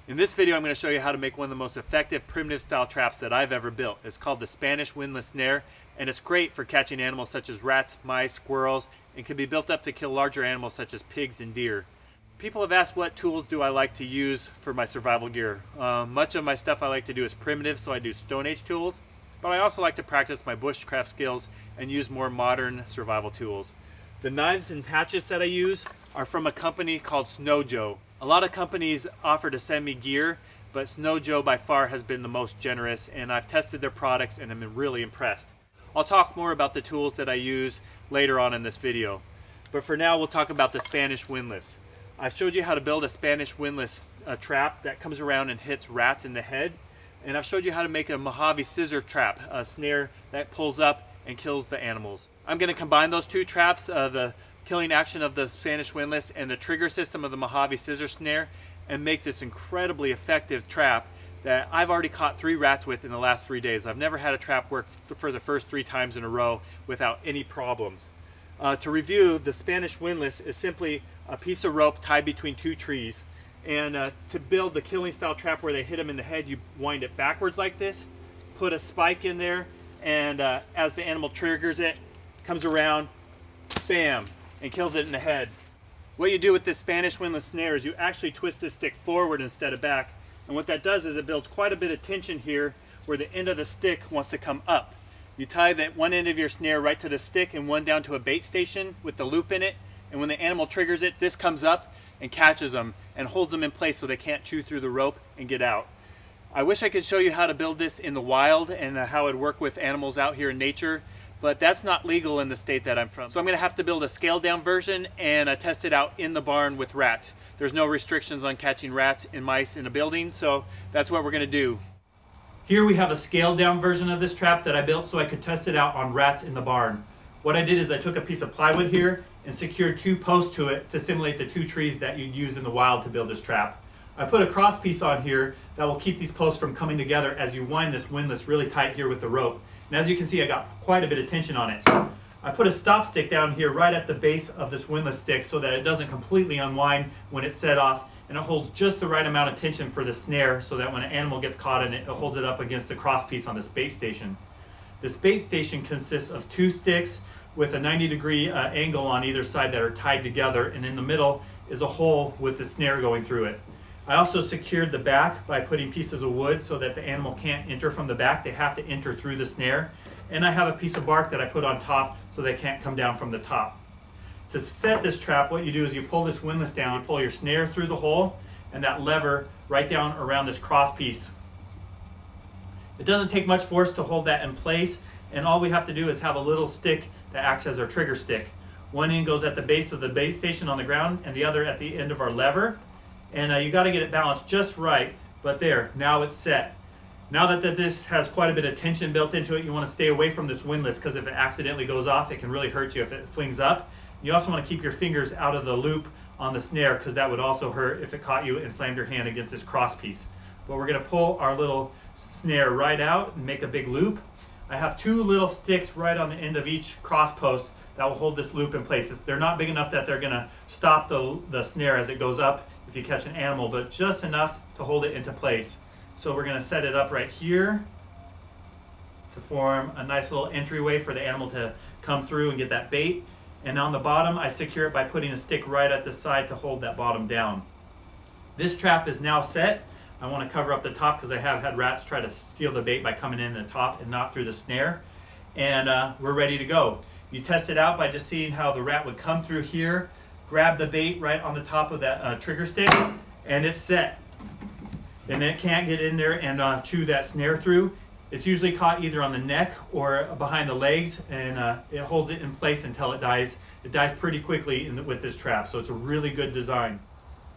In this video, I'm going to show you how to make one of the most effective primitive style traps that I've ever built. It's called the Spanish Windlass Snare, and it's great for catching animals such as rats, mice, squirrels, and can be built up to kill larger animals such as pigs and deer. People have asked what tools do I like to use for my survival gear. Much of my stuff I like to do is primitive, so I do Stone Age tools, but I also like to practice my bushcraft skills and use more modern survival tools. The knives and hatchets that I use are from a company called Snow Joe. A lot of companies offer to send me gear, but Snow Joe by far has been the most generous, and I've tested their products and I'm really impressed. I'll talk more about the tools that I use later on in this video. But for now, we'll talk about the Spanish Windlass. I showed you how to build a Spanish Windlass trap that comes around and hits rats in the head. And I've showed you how to make a Mojave scissor trap, a snare that pulls up and kills the animals. I'm going to combine those two traps, the killing action of the Spanish Windlass and the trigger system of the Mojave scissor snare, and make this incredibly effective trap that I've already caught 3 rats with in the last 3 days. I've never had a trap work for the first 3 times in a row without any problems. To review, the Spanish Windlass is simply a piece of rope tied between 2 trees. And to build the killing style trap where they hit them in the head, you wind it backwards like this, put a spike in there, and as the animal triggers it, comes around, bam, and kills it in the head. What you do with this Spanish Windlass snare is you actually twist this stick forward instead of back. And what that does is it builds quite a bit of tension here where the end of the stick wants to come up. You tie that one end of your snare right to the stick and one down to a bait station with the loop in it. And when the animal triggers it, this comes up and catches them and holds them in place so they can't chew through the rope and get out. I wish I could show you how to build this in the wild and how it would work with animals out here in nature, but that's not legal in the state that I'm from. So I'm going to have to build a scaled down version and test it out in the barn with rats. There's no restrictions on catching rats and mice in a building, so that's what we're going to do. Here we have a scaled down version of this trap that I built so I could test it out on rats in the barn. What I did is I took a piece of plywood here and secured 2 posts to it to simulate the 2 trees that you'd use in the wild to build this trap. I put a cross piece on here that will keep these posts from coming together as you wind this windlass really tight here with the rope. And as you can see, I got quite a bit of tension on it. I put a stop stick down here right at the base of this windlass stick so that it doesn't completely unwind when it's set off, and it holds just the right amount of tension for the snare so that when an animal gets caught in it, it holds it up against the cross piece on this bait station. This bait station consists of 2 sticks with a 90-degree angle on either side that are tied together, and in the middle is a hole with the snare going through it. I also secured the back by putting pieces of wood so that the animal can't enter from the back. They have to enter through the snare. And I have a piece of bark that I put on top so they can't come down from the top. To set this trap, what you do is you pull this windlass down, you pull your snare through the hole, and that lever right down around this cross piece. It doesn't take much force to hold that in place, and all we have to do is have a little stick that acts as our trigger stick. One end goes at the base of the bait station on the ground, and the other at the end of our lever. And you got to get it balanced just right, but there, now it's set. Now that this has quite a bit of tension built into it, you want to stay away from this windlass because if it accidentally goes off, it can really hurt you if it flings up. You also want to keep your fingers out of the loop on the snare because that would also hurt if it caught you and slammed your hand against this cross piece. But we're going to pull our little snare right out and make a big loop. I have 2 little sticks right on the end of each cross post that will hold this loop in place. They're not big enough that they're going to stop the snare as it goes up if you catch an animal, but just enough to hold it into place. So we're going to set it up right here to form a nice little entryway for the animal to come through and get that bait. And on the bottom, I secure it by putting a stick right at the side to hold that bottom down. This trap is now set. I want to cover up the top because I have had rats try to steal the bait by coming in the top and not through the snare. And we're ready to go. You test it out by just seeing how the rat would come through here, grab the bait right on the top of that trigger stick, and it's set. And it can't get in there and chew that snare through. It's usually caught either on the neck or behind the legs, and it holds it in place until it dies. It dies pretty quickly with this trap, so it's a really good design.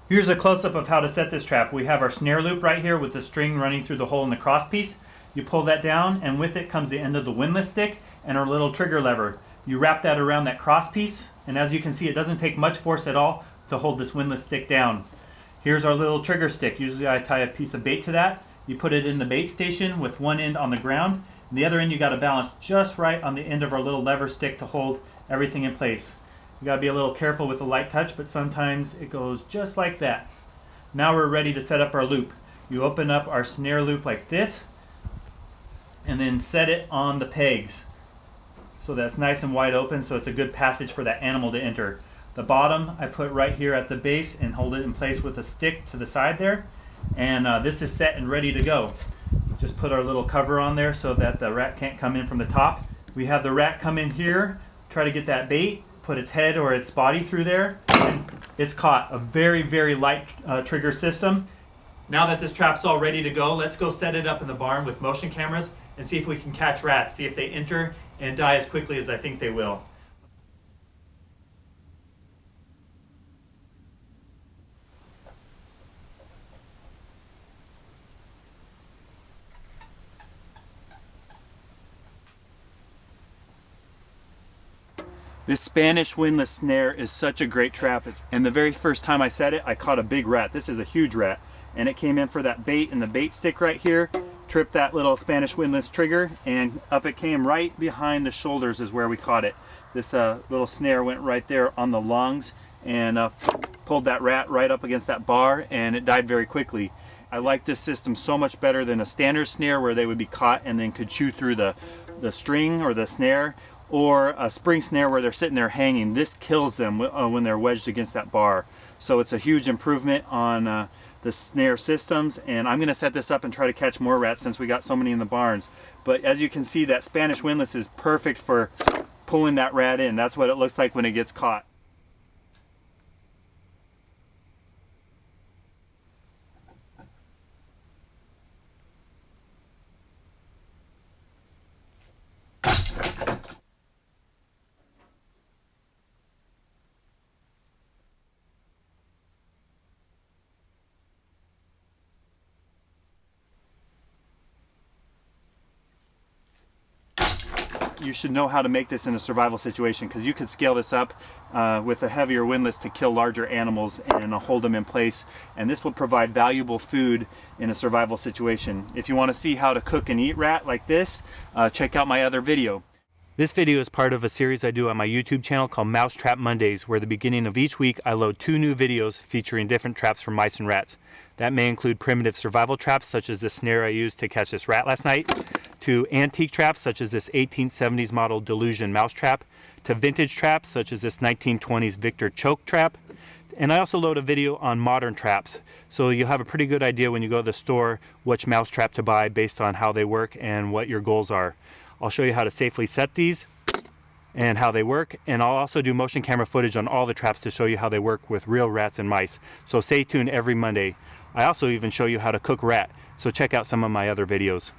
Here's a close-up of how to set this trap. We have our snare loop right here with the string running through the hole in the cross piece. You pull that down, and with it comes the end of the windlass stick and our little trigger lever. You wrap that around that cross piece, and as you can see, it doesn't take much force at all to hold this windlass stick down. Here's our little trigger stick. Usually I tie a piece of bait to that. You put it in the bait station with one end on the ground, and the other end you got to balance just right on the end of our little lever stick to hold everything in place. You got to be a little careful with the light touch, but sometimes it goes just like that. Now we're ready to set up our loop. You open up our snare loop like this and then set it on the pegs so that's nice and wide open, so it's a good passage for that animal to enter. The bottom I put right here at the base and hold it in place with a stick to the side there, and this is set and ready to go. Just put our little cover on there so that the rat can't come in from the top. We have the rat come in here, try to get that bait, put its head or its body through there, and it's caught. A very, very light trigger system. Now that this trap's all ready to go, let's go set it up in the barn with motion cameras and see if we can catch rats, see if they enter and die as quickly as I think they will. This Spanish windlass snare is such a great trap, and the very first time I set it, I caught a big rat. This is a huge rat, and it came in for that bait and the bait stick right here, tripped that little Spanish windlass trigger, and up it came right behind the shoulders is where we caught it. This little snare went right there on the lungs and pulled that rat right up against that bar, and it died very quickly. I like this system so much better than a standard snare where they would be caught and then could chew through the string or the snare, or a spring snare where they're sitting there hanging. This kills them when they're wedged against that bar. So it's a huge improvement on the snare systems, and I'm going to set this up and try to catch more rats since we got so many in the barns. But as you can see, that Spanish windlass is perfect for pulling that rat in. That's what it looks like when it gets caught. You should know how to make this in a survival situation, because you could scale this up with a heavier windlass to kill larger animals and hold them in place, and this will provide valuable food in a survival situation. If you want to see how to cook and eat rat like this, check out my other video. This video is part of a series I do on my YouTube channel called Mousetrap Mondays, where at the beginning of each week I load 2 new videos featuring different traps for mice and rats. That may include primitive survival traps such as the snare I used to catch this rat last night, to antique traps such as this 1870s model Delusion mousetrap, to vintage traps such as this 1920s Victor choke trap. And I also load a video on modern traps, so you'll have a pretty good idea when you go to the store which mousetrap to buy based on how they work and what your goals are. I'll show you how to safely set these and how they work, and I'll also do motion camera footage on all the traps to show you how they work with real rats and mice. So stay tuned every Monday. I also even show you how to cook rat, so check out some of my other videos.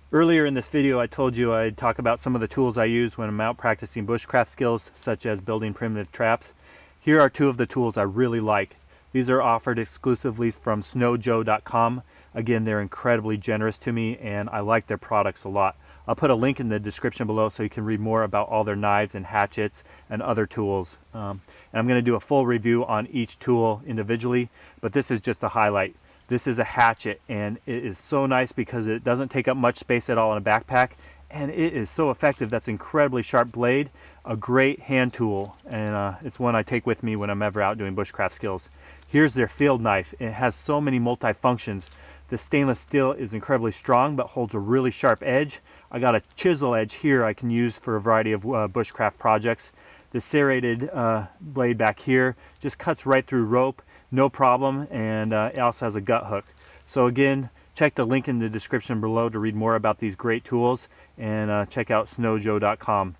Earlier in this video I told you I'd talk about some of the tools I use when I'm out practicing bushcraft skills, such as building primitive traps. Here are 2 of the tools I really like. These are offered exclusively from snowjoe.com. Again, they're incredibly generous to me and I like their products a lot. I'll put a link in the description below so you can read more about all their knives and hatchets and other tools. And I'm going to do a full review on each tool individually, but this is just a highlight. This is a hatchet, and it is so nice because it doesn't take up much space at all in a backpack, and it is so effective. That's an incredibly sharp blade, a great hand tool, and it's one I take with me when I'm ever out doing bushcraft skills. Here's their field knife. It has so many multi-functions. The stainless steel is incredibly strong but holds a really sharp edge. I got a chisel edge here I can use for a variety of bushcraft projects. The serrated blade back here just cuts right through rope, no problem, and it also has a gut hook. So again, check the link in the description below to read more about these great tools, and check out snowjoe.com.